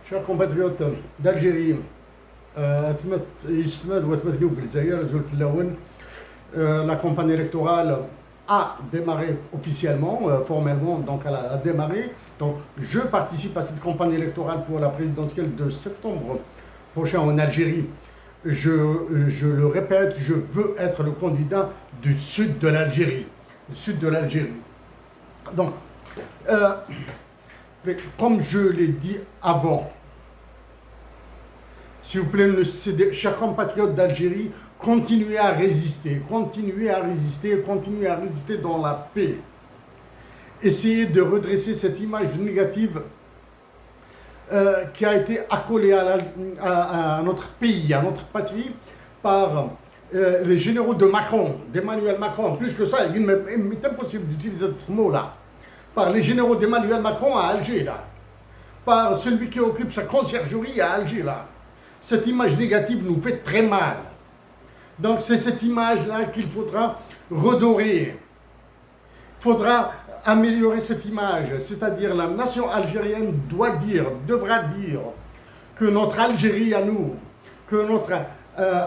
Chers compatriotes d'Algérie, la campagne électorale a démarré officiellement, formellement, donc elle a démarré. Donc je participe à cette campagne électorale pour la présidentielle de septembre prochain en Algérie. Je le répète, je veux être le candidat du sud de l'Algérie. Du sud de l'Algérie. Donc, comme je l'ai dit avant, s'il vous plaît, chers compatriotes d'Algérie, continuez à résister, continuez à résister, continuez à résister dans la paix. Essayez de redresser cette image négative qui a été accolée à notre pays, à notre patrie, par les généraux de Macron, d'Emmanuel Macron. Plus que ça, il m'est impossible d'utiliser ce mot-là. Par les généraux d'Emmanuel Macron à Alger, là. Par celui qui occupe sa conciergerie à Alger, là. Cette image négative nous fait très mal. Donc c'est cette image-là qu'il faudra redorer. Il faudra améliorer cette image. C'est-à-dire la nation algérienne devra dire que notre Algérie à nous, que notre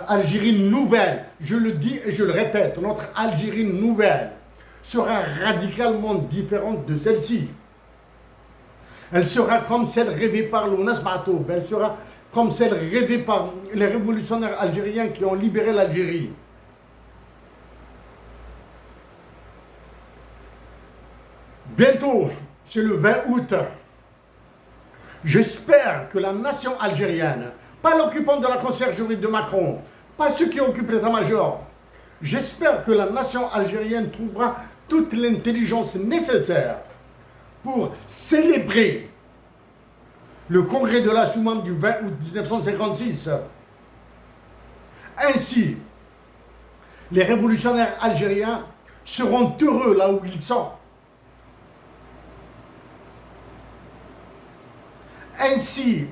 Algérie nouvelle, je le dis et je le répète, notre Algérie nouvelle sera radicalement différente de celle-ci. Elle sera comme celle rêvée par l'Ounas Matoub. Elle sera comme celle rêvée par les révolutionnaires algériens qui ont libéré l'Algérie. Bientôt, c'est le 20 août, j'espère que la nation algérienne, pas l'occupant de la conciergerie de Macron, pas ceux qui occupent l'état-major, j'espère que la nation algérienne trouvera toute l'intelligence nécessaire pour célébrer le congrès de la Soumam du 20 août 1956. Ainsi, les révolutionnaires algériens seront heureux là où ils sont. Ainsi,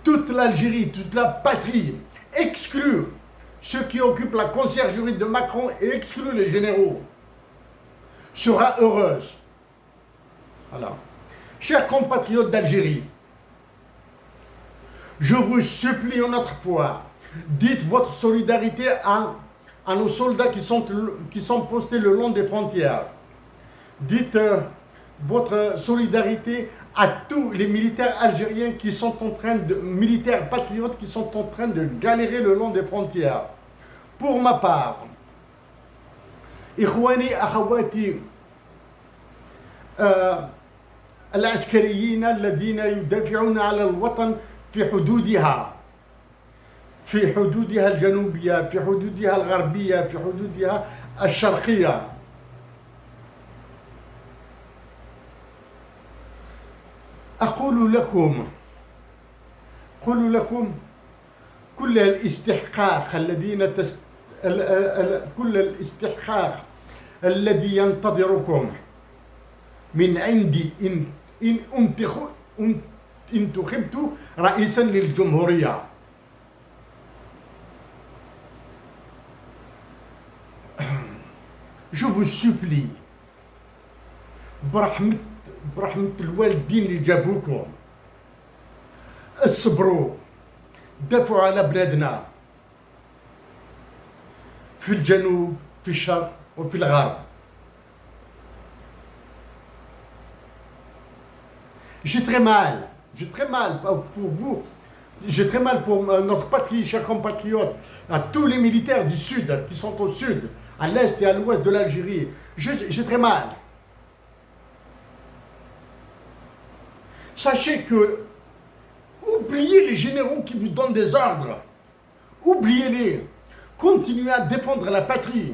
toute l'Algérie, toute la patrie, exclue ceux qui occupent la conciergerie de Macron et exclue les généraux, sera heureuse. Voilà. Chers compatriotes d'Algérie, je vous supplie une autre fois, dites votre solidarité à nos soldats qui sont postés le long des frontières. Dites votre solidarité à tous les militaires algériens militaires patriotes qui sont en train de galérer le long des frontières. Pour ma part, Ikhwani Akhawati, العسكريين الذين يدافعون على الوطن في حدودها الجنوبية، في حدودها الغربية، في حدودها الشرقية. أقول لكم كل الاستحقاق الذي ينتظركم من عندي إن انتخبت رئيسا للجمهورية. Je vous supplie برحمة الوالدين اللي جابوكم، اصبروا، دافعوا على بلادنا في الجنوب، في الشرق وفي الغرب. J'ai très mal pour vous, j'ai très mal pour notre patrie, chers compatriotes, à tous les militaires du sud qui sont au sud, à l'est et à l'ouest de l'Algérie. J'ai très mal. Sachez que, oubliez les généraux qui vous donnent des ordres, oubliez-les, continuez à défendre la patrie.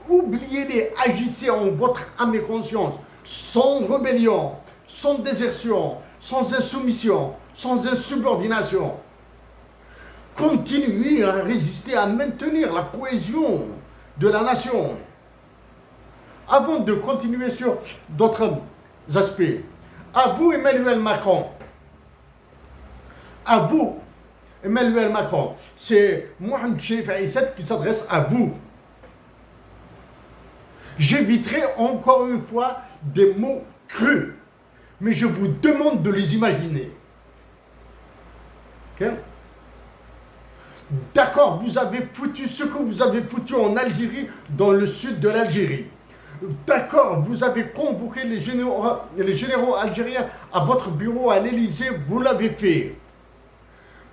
Oubliez-les, agissez en votre âme et conscience, sans rébellion, sans désertion, sans insoumission, sans insubordination. Continuez à résister, à maintenir la cohésion de la nation. Avant de continuer sur d'autres aspects, à vous Emmanuel Macron, c'est Mohamed Chérif Aïssat qui s'adresse à vous. J'éviterai encore une fois des mots crus. mais je vous demande de les imaginer. Ok? D'accord, vous avez foutu ce que vous avez foutu en Algérie, dans le sud de l'Algérie. D'accord, vous avez convoqué les généraux algériens à votre bureau à l'Élysée, vous l'avez fait.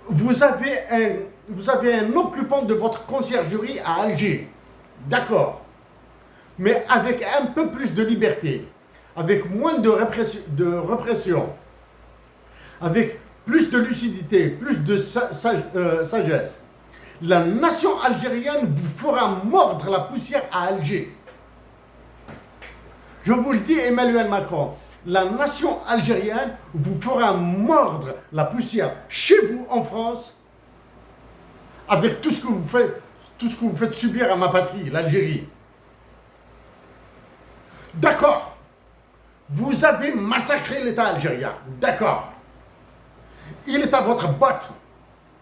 Vous avez un occupant de votre conciergerie à Alger. D'accord. Mais avec un peu plus de liberté, avec moins de répression, avec plus de lucidité, plus de sagesse. La nation algérienne vous fera mordre la poussière à Alger. Je vous le dis, Emmanuel Macron, la nation algérienne vous fera mordre la poussière chez vous en France avec tout ce que vous faites subir à ma patrie, l'Algérie. D'accord. Vous avez massacré l'État algérien. D'accord. Il est à votre botte.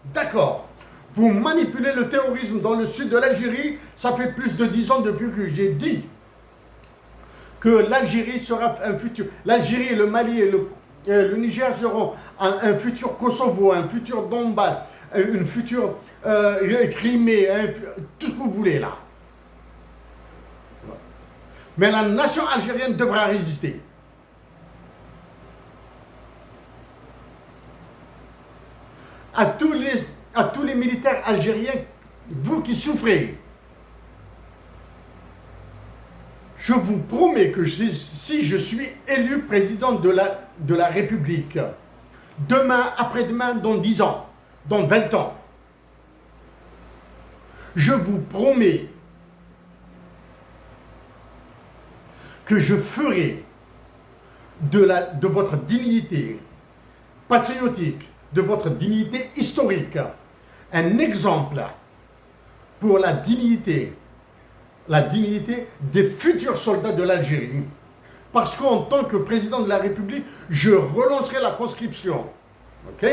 D'accord. Vous manipulez le terrorisme dans le sud de l'Algérie. Ça fait plus de 10 ans depuis que j'ai dit que l'Algérie sera un futur. L'Algérie, le Mali et le Niger seront un futur Kosovo, un futur Donbass, une future Crimée, tout ce que vous voulez là. Mais la nation algérienne devra résister. À tous les militaires algériens, vous qui souffrez, je vous promets que si je suis élu président de la République, demain, après-demain, dans 10 ans, dans 20 ans, je vous promets que je ferai de votre dignité patriotique, de votre dignité historique, un exemple pour la dignité des futurs soldats de l'Algérie. Parce qu'en tant que président de la République, je relancerai la conscription. Ok?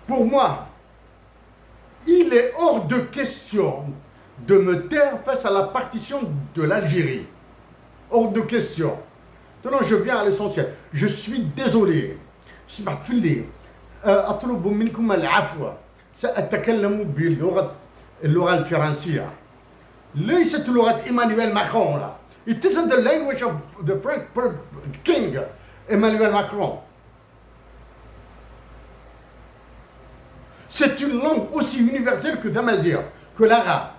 Pour moi, il est hors de question de me taire face à la partition de l'Algérie. Hors de question. Maintenant, je viens à l'essentiel. Je suis désolé. اسمح لي أطلب منكم العفو سأتكلم باللغة الفرنسية ليست لغة إيمانويل ماكرون. It isn't the language of the French king Emmanuel Macron. C'est une langue aussi universelle que Damazir, que l'arabe.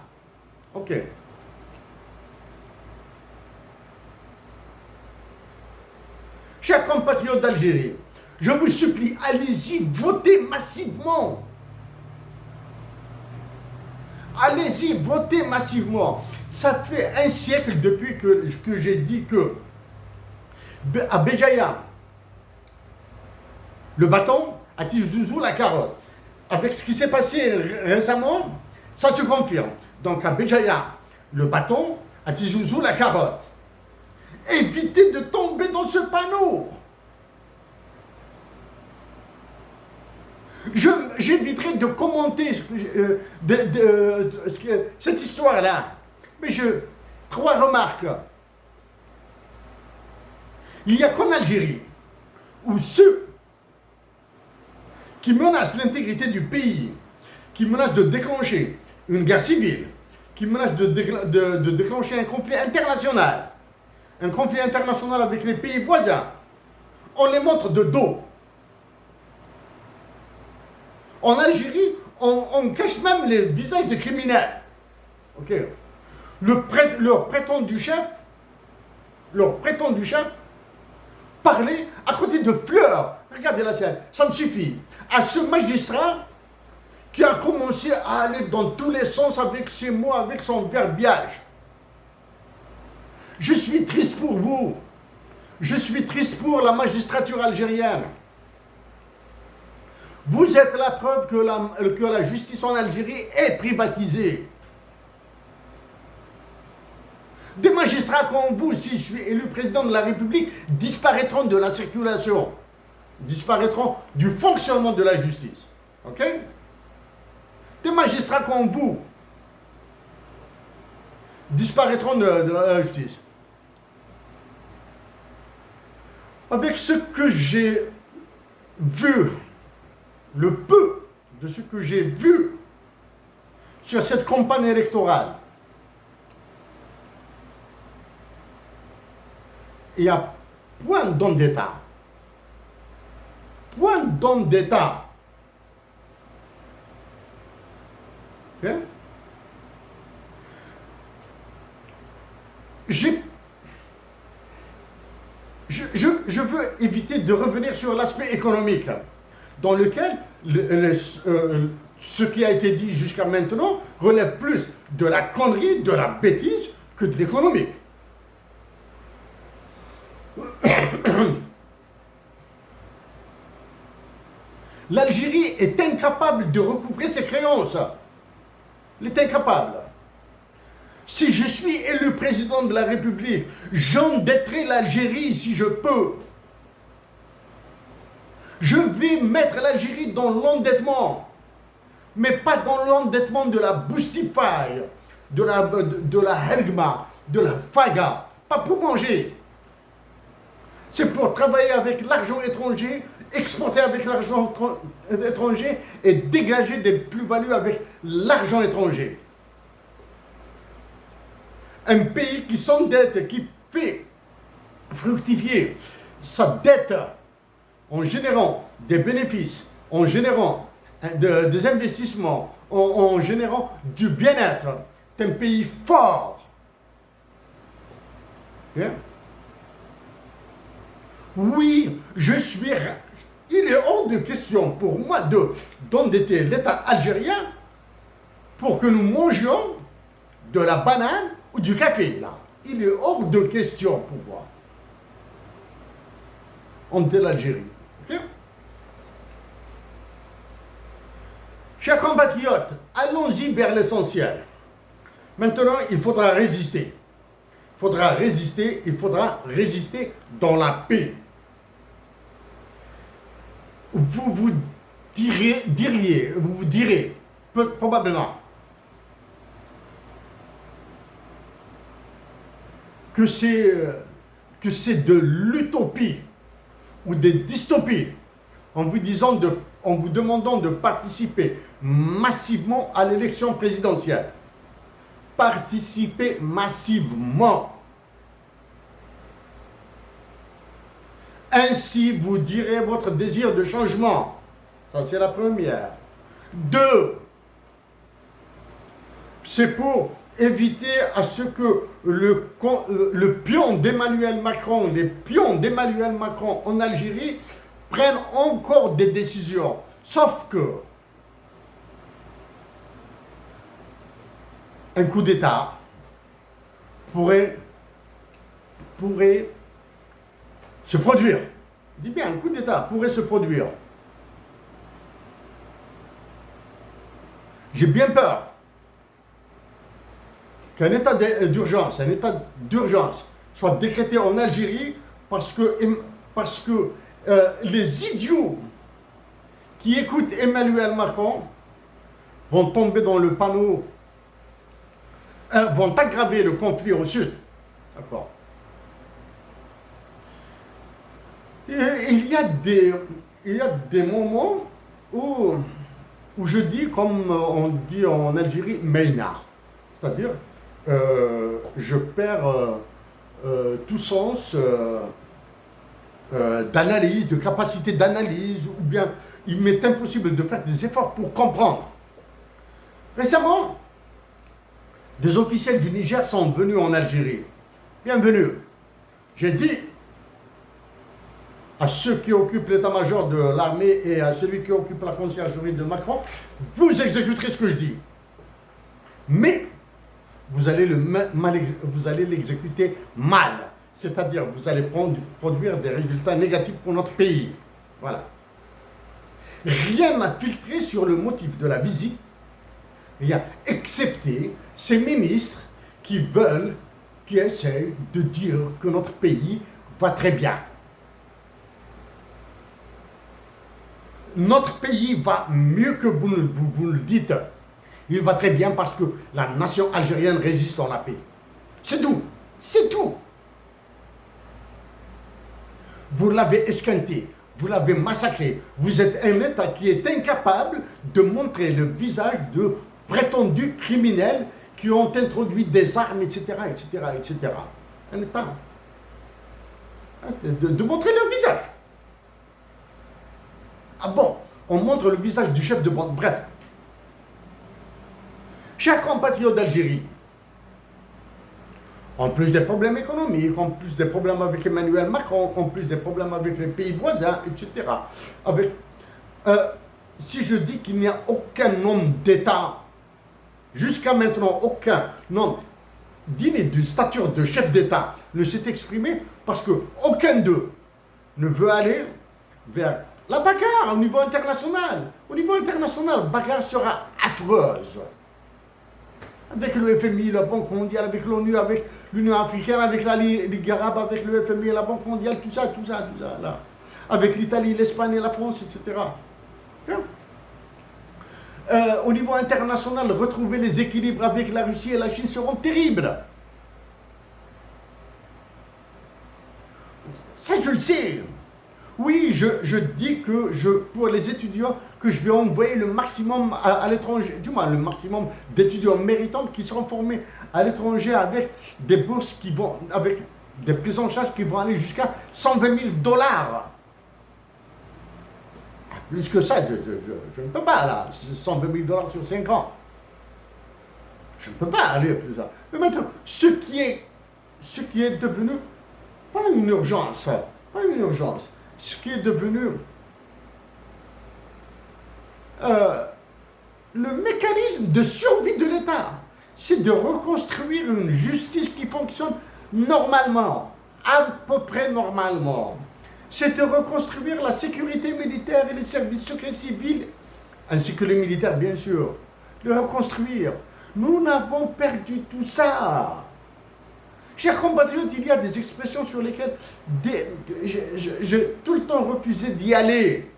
Ok. Chers compatriotes d'Algérie, je vous supplie, allez-y, votez massivement. Allez-y, votez massivement. Ça fait un siècle depuis que j'ai dit que à Béjaïa, le bâton, à Tizouzou, la carotte. Avec ce qui s'est passé récemment, ça se confirme. Donc à Béjaïa, le bâton, à Tizouzou, la carotte. Évitez de tomber dans ce panneau. J'éviterai de commenter cette histoire-là. Mais trois remarques. Il n'y a qu'en Algérie où ceux qui menacent l'intégrité du pays, qui menacent de déclencher une guerre civile, qui menacent de déclencher un conflit international avec les pays voisins, on les montre de dos. En Algérie, on cache même les visages des criminels. Ok. Leur prétendu chef parlait à côté de fleurs. Regardez la scène, ça me suffit. À ce magistrat qui a commencé à aller dans tous les sens avec ses mots, avec son verbiage. Je suis triste pour vous. Je suis triste pour la magistrature algérienne. Vous êtes la preuve que la justice en Algérie est privatisée. Des magistrats comme vous, si je suis élu président de la République, disparaîtront de la circulation, disparaîtront du fonctionnement de la justice. Ok? Des magistrats comme vous disparaîtront de la justice. Avec ce que j'ai vu, le peu de ce que j'ai vu sur cette campagne électorale, il y a point d'homme d'État. Point d'homme d'État. Okay? Je veux éviter de revenir sur l'aspect économique, dans lequel ce qui a été dit jusqu'à maintenant relève plus de la connerie, de la bêtise, que de l'économique. L'Algérie est incapable de recouvrer ses créances. Elle est incapable. Si je suis élu président de la République, j'endetterai l'Algérie si je peux. Je vais mettre l'Algérie dans l'endettement, mais pas dans l'endettement de la Boustify, de la Helgma, de la Faga. Pas pour manger. C'est pour travailler avec l'argent étranger, exporter avec l'argent étranger et dégager des plus-values avec l'argent étranger. Un pays qui s'endette, qui fait fructifier sa dette en générant des bénéfices, en générant des investissements, en générant du bien-être, c'est un pays fort. Bien? Oui, il est hors de question pour moi d'endetter l'État algérien pour que nous mangions de la banane ou du café, là. Il est hors de question pour moi. Endetter l'Algérie. Okay? Chers compatriotes, allons-y vers l'essentiel. Maintenant, il faudra résister. Il faudra résister dans la paix. Vous direz, probablement, que c'est de l'utopie ou des dystopies en vous demandant de participer massivement à l'élection présidentielle. Participer massivement. Ainsi, vous direz votre désir de changement. Ça, c'est la première. 2, c'est pour éviter à ce que le pion d'Emmanuel Macron, les pions d'Emmanuel Macron en Algérie prennent encore des décisions. Sauf que un coup d'État pourrait se produire. Je dis bien, un coup d'État pourrait se produire. J'ai bien peur qu'un état d'urgence, soit décrété en Algérie parce que les idiots qui écoutent Emmanuel Macron vont tomber dans le panneau, vont aggraver le conflit au sud. D'accord. Il y a des moments où je dis, comme on dit en Algérie, Meina. C'est-à-dire, je perds tout sens d'analyse, de capacité d'analyse, ou bien il m'est impossible de faire des efforts pour comprendre. Récemment, des officiels du Niger sont venus en Algérie. Bienvenue. J'ai dit à ceux qui occupent l'état-major de l'armée et à celui qui occupe la conciergerie de Macron, vous exécuterez ce que je dis. Mais vous allez l'exécuter mal. C'est-à-dire, vous allez produire des résultats négatifs pour notre pays. Voilà. Rien n'a filtré sur le motif de la visite, rien, excepté ces ministres qui essayent de dire que notre pays va très bien. Notre pays va mieux que vous le dites. Il va très bien parce que la nation algérienne résiste en la paix. C'est tout. C'est tout. vous l'avez esquinté, vous l'avez massacré. Vous êtes un État qui est incapable de montrer le visage de prétendus criminels qui ont introduit des armes, etc., etc., etc. Un État. De montrer leur visage. Ah bon, on montre le visage du chef de bande. Bref. Chers compatriotes d'Algérie, en plus des problèmes économiques, en plus des problèmes avec Emmanuel Macron, en plus des problèmes avec les pays voisins, etc. Si je dis qu'il n'y a aucun homme d'État, jusqu'à maintenant, aucun homme digne d'une stature de chef d'État ne s'est exprimé parce qu'aucun d'eux ne veut aller vers la bagarre au niveau international. Au niveau international, la bagarre sera affreuse. Avec le FMI, la Banque mondiale, avec l'ONU, avec l'Union africaine, avec la Ligue arabe, avec le FMI, la Banque mondiale, tout ça, là. Avec l'Italie, l'Espagne et la France, etc. Au niveau international, retrouver les équilibres avec la Russie et la Chine seront terribles. Ça, je le sais. Oui, je dis que pour les étudiants, que je vais envoyer le maximum à l'étranger, du moins le maximum d'étudiants méritants qui seront formés à l'étranger avec des bourses qui vont, avec des prises en charge qui vont aller jusqu'à 120 000 $. Plus que ça, je ne peux pas là, 120 000 $ sur 5 ans. Je ne peux pas aller plus ça. Mais maintenant, ce qui est devenu, pas une urgence, ce qui est devenu le mécanisme de survie de l'État, c'est de reconstruire une justice qui fonctionne normalement, à peu près normalement. C'est de reconstruire la sécurité militaire et les services secrets civils, ainsi que les militaires bien sûr, de reconstruire. Nous n'avons perdu tout ça. Chers compatriotes, il y a des expressions sur lesquelles j'ai tout le temps refusé d'y aller.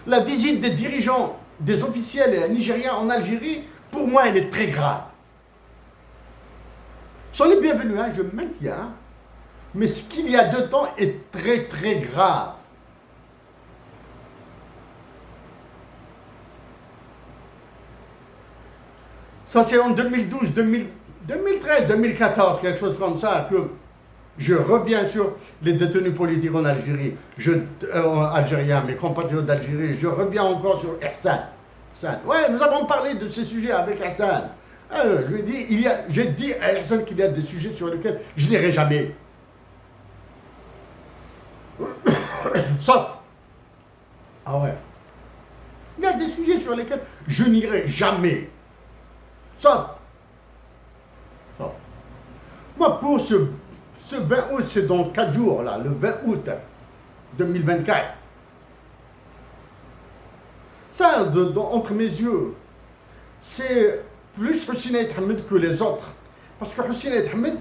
La visite des dirigeants, des officiels nigériens en Algérie, pour moi, elle est très grave. Sont les bienvenus, je maintiens, mais ce qu'il y a dedans est très très grave. Ça c'est en 2012, 2013, 2014, quelque chose comme ça, que je reviens sur les détenus politiques en Algérie, algériens, mes compatriotes d'Algérie, je reviens encore sur Hassan. Ouais, nous avons parlé de ces sujets avec Hassan. Je lui ai dit, j'ai dit à Hassan qu'il y a des sujets sur lesquels je n'irai jamais. Sauf. Ah ouais. Il y a des sujets sur lesquels je n'irai jamais. Sauf. Moi, pour ce 20 août, c'est dans 4 jours, là, le 20 août 2024. Ça, entre mes yeux, c'est plus Hussein Ahmed que les autres. Parce que Hussein Ahmed,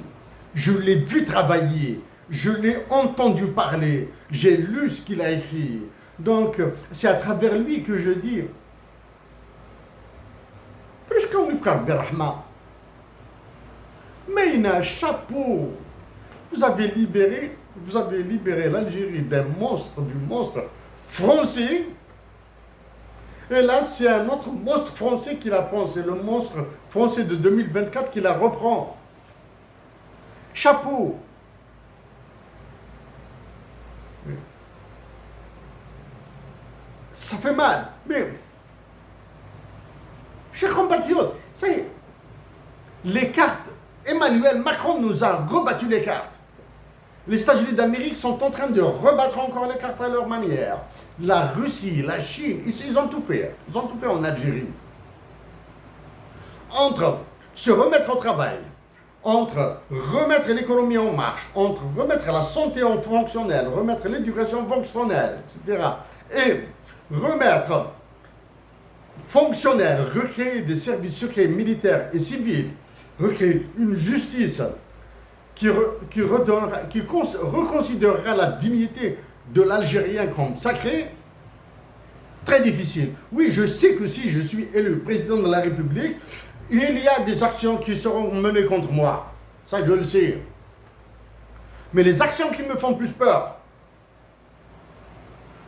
je l'ai vu travailler, je l'ai entendu parler, j'ai lu ce qu'il a écrit. Donc, c'est à travers lui que je dis, plus qu'on lui frère Berrahma, mais il a un chapeau. Vous avez libéré l'Algérie du monstre français. Et là, c'est un autre monstre français qui la prend. C'est le monstre français de 2024 qui la reprend. Chapeau. Ça fait mal. Mais, chers compatriotes, ça y est, les cartes, Emmanuel Macron nous a rebattu les cartes. Les États-Unis d'Amérique sont en train de rebattre encore les cartes à leur manière. La Russie, la Chine, ils ont tout fait. Ils ont tout fait en Algérie. Entre se remettre au travail, entre remettre l'économie en marche, entre remettre la santé en fonctionnel, remettre l'éducation fonctionnelle, etc. Et remettre fonctionnel, recréer des services secrets militaires et civils, recréer une justice qui reconsidérera la dignité de l'Algérien comme sacré, très difficile. Oui, je sais que si je suis élu président de la République, il y a des actions qui seront menées contre moi. Ça, je le sais. Mais les actions qui me font plus peur,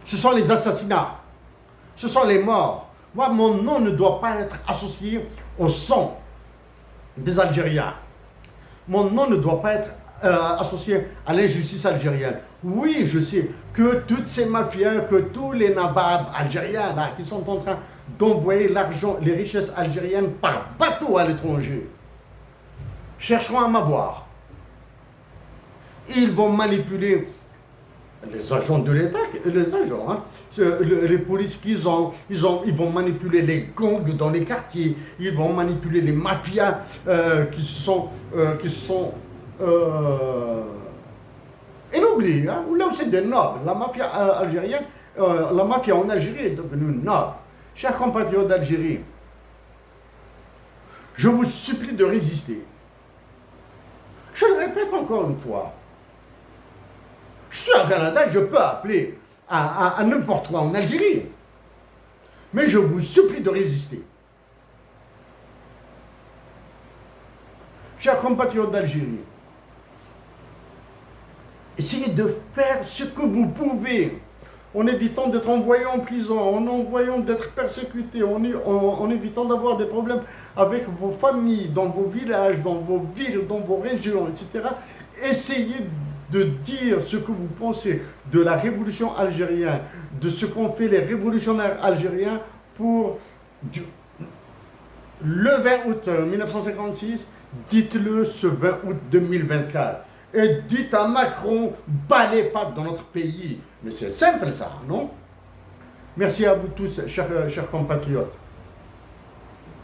ce sont les assassinats. Ce sont les morts. Moi, mon nom ne doit pas être associé au sang des Algériens. Mon nom ne doit pas être associé à l'injustice algérienne. Oui, je sais que toutes ces mafias, que tous les nababs algériens là, qui sont en train d'envoyer l'argent, les richesses algériennes par bateau à l'étranger, chercheront à m'avoir. Ils vont manipuler les agents de l'État, les agents, hein, les polices qu'ils ont, ils vont manipuler les gangs dans les quartiers, ils vont manipuler les mafias qui sont énoblés, hein, là où c'est des nobles. La mafia algérienne, la mafia en Algérie est devenue noble. Chers compatriotes d'Algérie, je vous supplie de résister. Je le répète encore une fois. Je suis au Canada, je peux appeler à n'importe quoi en Algérie. Mais je vous supplie de résister. Chers compatriotes d'Algérie, essayez de faire ce que vous pouvez en évitant d'être envoyé en prison, en envoyant d'être persécuté, en évitant d'avoir des problèmes avec vos familles, dans vos villages, dans vos villes, dans vos régions, etc. Essayez de dire ce que vous pensez de la révolution algérienne, de ce qu'ont fait les révolutionnaires algériens pour le 20 août 1956, dites-le ce 20 août 2024. Et dites à Macron, bas les pattes dans notre pays. Mais c'est simple ça, non? Merci à vous tous, chers compatriotes.